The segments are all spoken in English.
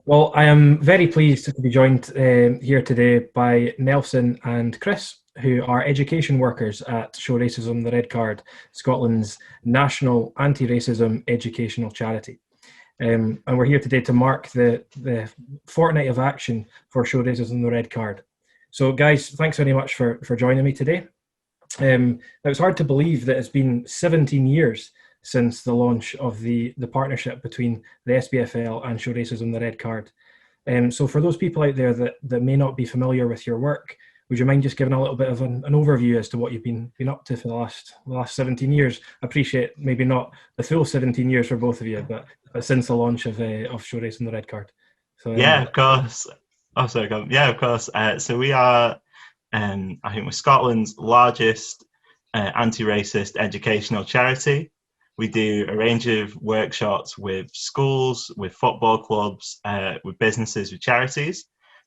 Well, I am very pleased to be joined here today by Nelson and Chris, who are education workers at Show Racism the Red Card, Scotland's national anti-racism educational charity. And we're here today to mark the fortnight of action for Show Racism the Red Card. So guys, thanks very much for joining me today. Now it's hard to believe that it's been 17 years since the launch of the partnership between the SPFL and Show Racism the Red Card. So for those people out there that may not be familiar with your work, would you mind just giving a little bit of an overview as to what you've been up to for the last 17 years? I appreciate maybe not the full 17 years for both of you, but since the launch of Show Racism the Red Card. So Yeah, of course. Oh, sorry, Calum. Yeah, of course. So we are, I think we're Scotland's largest anti-racist educational charity. We do a range of workshops with schools, with football clubs, with businesses, with charities.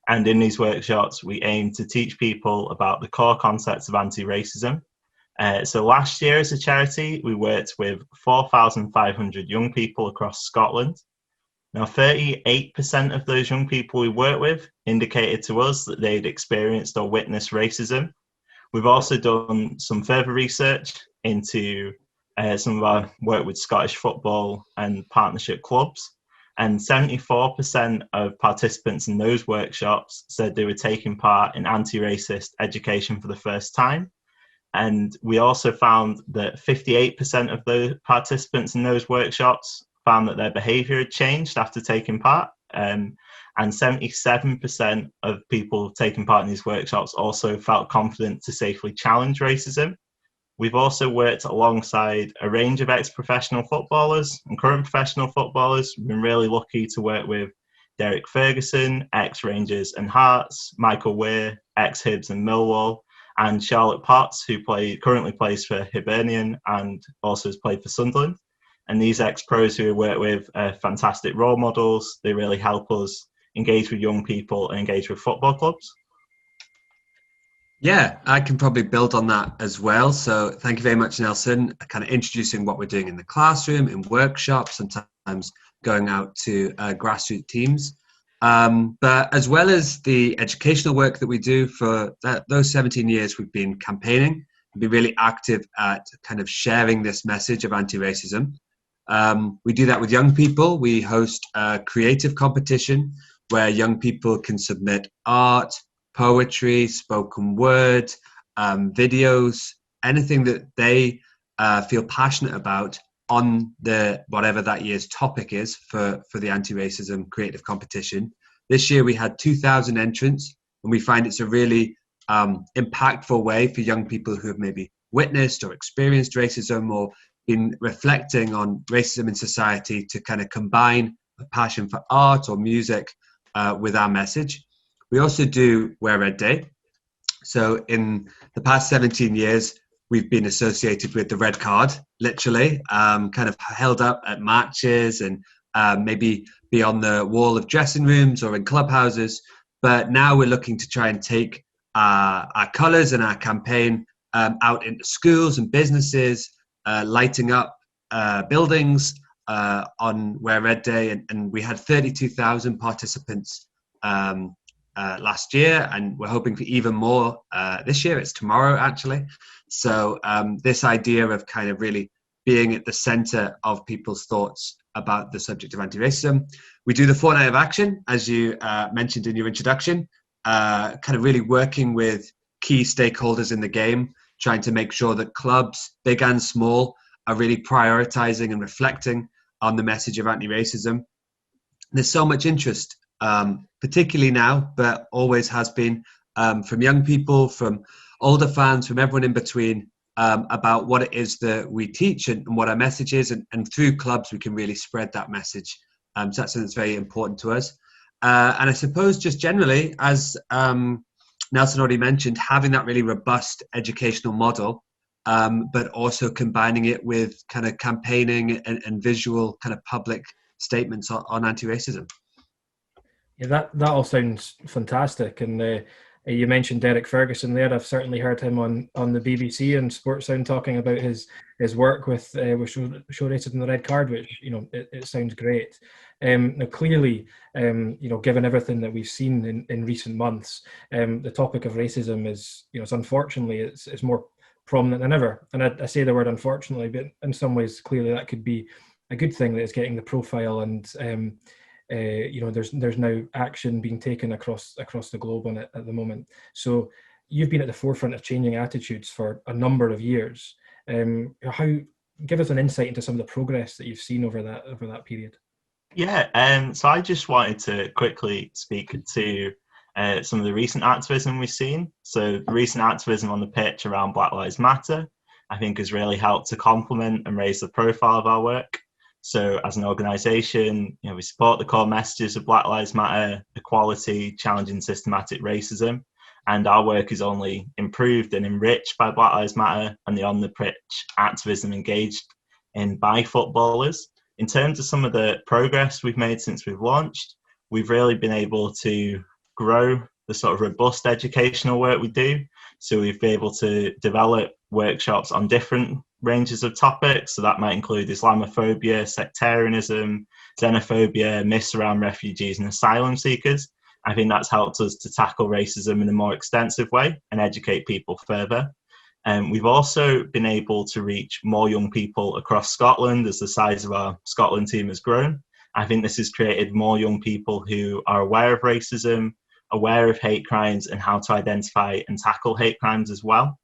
And in these workshops, we aim to teach people about the core concepts of anti-racism. So last year as a charity, we worked with 4,500 young people across Scotland. Now, 38% of those young people we work with indicated to us that they'd experienced or witnessed racism. We've also done some further research into some of our work with Scottish football and partnership clubs. And 74% of participants in those workshops said they were taking part in anti-racist education for the first time. And we also found that 58% of the participants in those workshops found that their behaviour had changed after taking part. And 77% of people taking part in these workshops also felt confident to safely challenge racism. We've also worked alongside a range of ex-professional footballers and current professional footballers. We've been really lucky to work with Derek Ferguson, ex-Rangers and Hearts, Michael Weir, ex-Hibs and Millwall, and Charlotte Potts, who currently plays for Hibernian and also has played for Sunderland. And these ex-pros who we work with are fantastic role models. They really help us engage with young people and engage with football clubs. Yeah, I can probably build on that as well. So thank you very much, Nelson. Kind of introducing what we're doing in the classroom, in workshops, sometimes going out to grassroots teams. But as well as the educational work that we do for those 17 years, we've been campaigning, we've been really active at kind of sharing this message of anti-racism. We do that with young people. We host a creative competition where young people can submit art, poetry, spoken word, videos, anything that they feel passionate about on whatever that year's topic is for the anti-racism creative competition. This year we had 2,000 entrants, and we find it's a really impactful way for young people who have maybe witnessed or experienced racism or been reflecting on racism in society to kind of combine a passion for art or music with our message. We also do Wear Red Day. So in the past 17 years, we've been associated with the red card, literally, kind of held up at matches and maybe be on the wall of dressing rooms or in clubhouses. But now we're looking to try and take our colours and our campaign out into schools and businesses, lighting up buildings on Wear Red Day. And we had 32,000 participants last year, and we're hoping for even more this year. It's tomorrow, actually. So this idea of kind of really being at the center of people's thoughts about the subject of anti-racism. We do the fortnight of action, as you mentioned in your introduction, kind of really working with key stakeholders in the game, trying to make sure that clubs, big and small, are really prioritizing and reflecting on the message of anti-racism. There's so much interest, particularly now, but always has been, from young people, from older fans, from everyone in between, about what it is that we teach and what our message is, and through clubs we can really spread that message. So that's something that's very important to us. And I suppose just generally, as Nelson already mentioned, having that really robust educational model, but also combining it with kind of campaigning and visual kind of public statements on anti-racism. Yeah, that all sounds fantastic. And you mentioned Derek Ferguson there. I've certainly heard him on the BBC and Sports Sound talking about his work with Show Racism the Red Card, which it sounds great. Now, clearly, given everything that we've seen in recent months, the topic of racism is, it's unfortunately, it's more prominent than ever. And I say the word unfortunately, but in some ways, clearly that could be a good thing, that it's getting the profile, and there's now action being taken across the globe on it at the moment. So you've been at the forefront of changing attitudes for a number of years. Give us an insight into some of the progress that you've seen over that period. Yeah, so I just wanted to quickly speak to some of the recent activism we've seen. So the recent activism on the pitch around Black Lives Matter, I think, has really helped to complement and raise the profile of our work. So as an organisation, we support the core messages of Black Lives Matter, equality, challenging systematic racism, and our work is only improved and enriched by Black Lives Matter and the on-the-pitch activism engaged in by footballers. In terms of some of the progress we've made since we've launched, we've really been able to grow the sort of robust educational work we do. So we've been able to develop workshops on different ranges of topics. So that might include Islamophobia, sectarianism, xenophobia, myths around refugees and asylum seekers. I think that's helped us to tackle racism in a more extensive way and educate people further. We've also been able to reach more young people across Scotland as the size of our Scotland team has grown. I think this has created more young people who are aware of racism, aware of hate crimes, and how to identify and tackle hate crimes as well.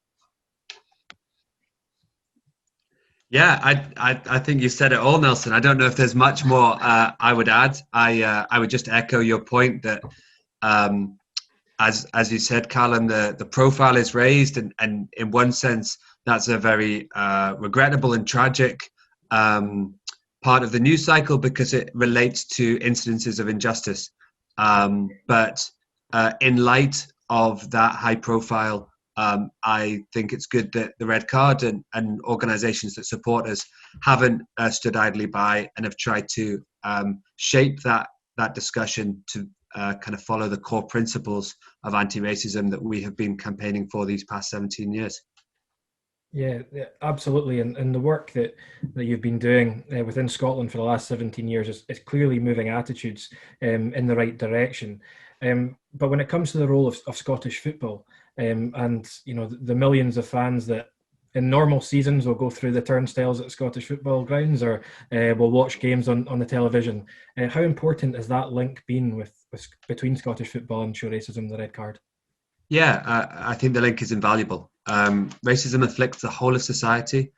Yeah, I think you said it all, Nelson. I don't know if there's much more I would add. I would just echo your point that as you said, Calum, the profile is raised, and in one sense that's a very regrettable and tragic part of the news cycle, because it relates to incidences of injustice. But in light of that high profile, I think it's good that the Red Card and organisations that support us haven't stood idly by and have tried to shape that discussion to kind of follow the core principles of anti-racism that we have been campaigning for these past 17 years. Yeah, absolutely. And the work that you've been doing within Scotland for the last 17 years is clearly moving attitudes in the right direction. But when it comes to the role of Scottish football, and the millions of fans that in normal seasons will go through the turnstiles at Scottish football grounds, or will watch games on the television, how important has that link been between Scottish football and Show Racism, the Red Card? Yeah, I think the link is invaluable. Racism afflicts the whole of society.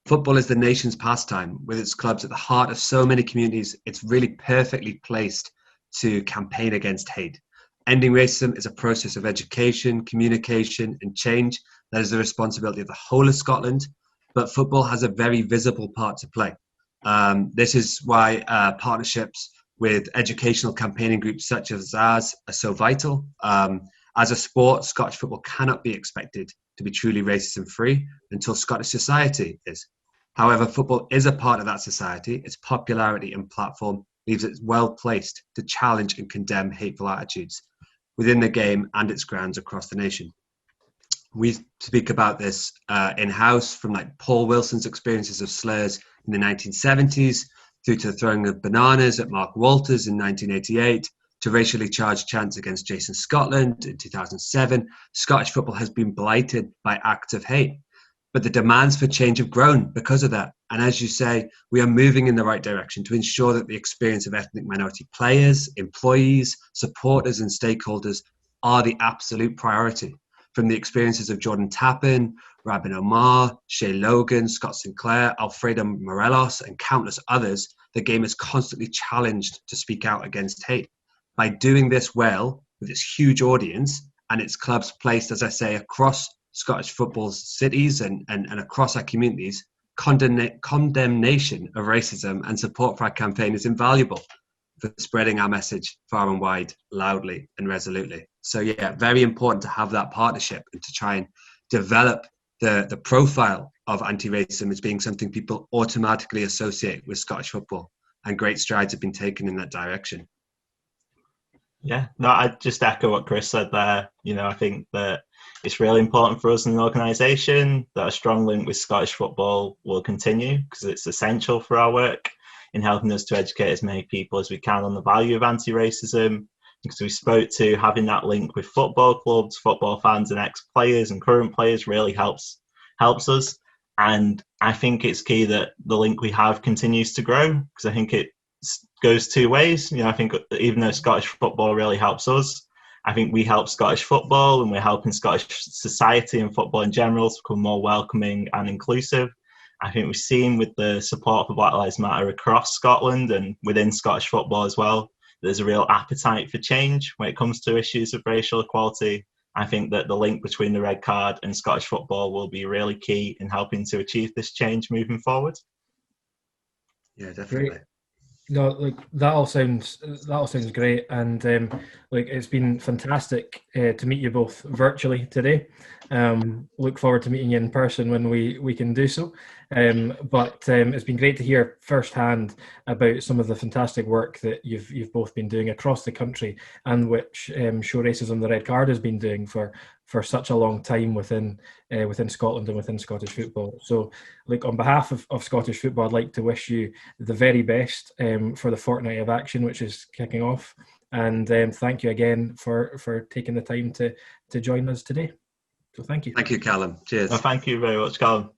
Football is the nation's pastime, with its clubs at the heart of so many communities. It's really perfectly placed to campaign against hate. Ending racism is a process of education, communication, and change that is the responsibility of the whole of Scotland, but football has a very visible part to play. This is why partnerships with educational campaigning groups such as ours are so vital. As a sport, Scottish football cannot be expected to be truly racism-free until Scottish society is. However, football is a part of that society. Its popularity and platform leaves it well placed to challenge and condemn hateful attitudes within the game and its grounds across the nation. We speak about this in-house, from like Paul Wilson's experiences of slurs in the 1970s through to the throwing of bananas at Mark Walters in 1988, to racially charged chants against Jason Scotland in 2007. Scottish football has been blighted by acts of hate, but the demands for change have grown because of that. And as you say, we are moving in the right direction to ensure that the experience of ethnic minority players, employees, supporters and stakeholders are the absolute priority. From the experiences of Jordan Tappin, Rabin Omar, Shay Logan, Scott Sinclair, Alfredo Morelos and countless others, the game is constantly challenged to speak out against hate. By doing this well, with its huge audience and its clubs placed, as I say, across Scottish football's cities and across our communities, condemnation of racism and support for our campaign is invaluable for spreading our message far and wide, loudly and resolutely. So yeah, very important to have that partnership and to try and develop the profile of anti-racism as being something people automatically associate with Scottish football. And great strides have been taken in that direction. Yeah, no, I just echo what Chris said there. I think that it's really important for us as an organisation that a strong link with Scottish football will continue, because it's essential for our work. in helping us to educate as many people as we can on the value of anti-racism. Because we spoke to having that link with football clubs, football fans and ex-players and current players really helps us. And I think it's key that the link we have continues to grow, because I think it goes two ways. I think even though Scottish football really helps us, I think we help Scottish football, and we're helping Scottish society and football in general to become more welcoming and inclusive. I think we've seen with the support for Black Lives Matter across Scotland and within Scottish football as well, there's a real appetite for change when it comes to issues of racial equality. I think that the link between the red card and Scottish football will be really key in helping to achieve this change moving forward. Yeah, definitely. Great. No, like that all sounds great, and like it's been fantastic to meet you both virtually today. Look forward to meeting you in person when we can do so. But it's been great to hear firsthand about some of the fantastic work that you've both been doing across the country, and which Show Racism the Red Card has been doing for such a long time within Scotland and within Scottish football. So, like, on behalf of Scottish football, I'd like to wish you the very best for the fortnight of action which is kicking off, and thank you again for taking the time to join us today. So thank you. Thank you, Calum. Cheers. Well, thank you very much, Calum.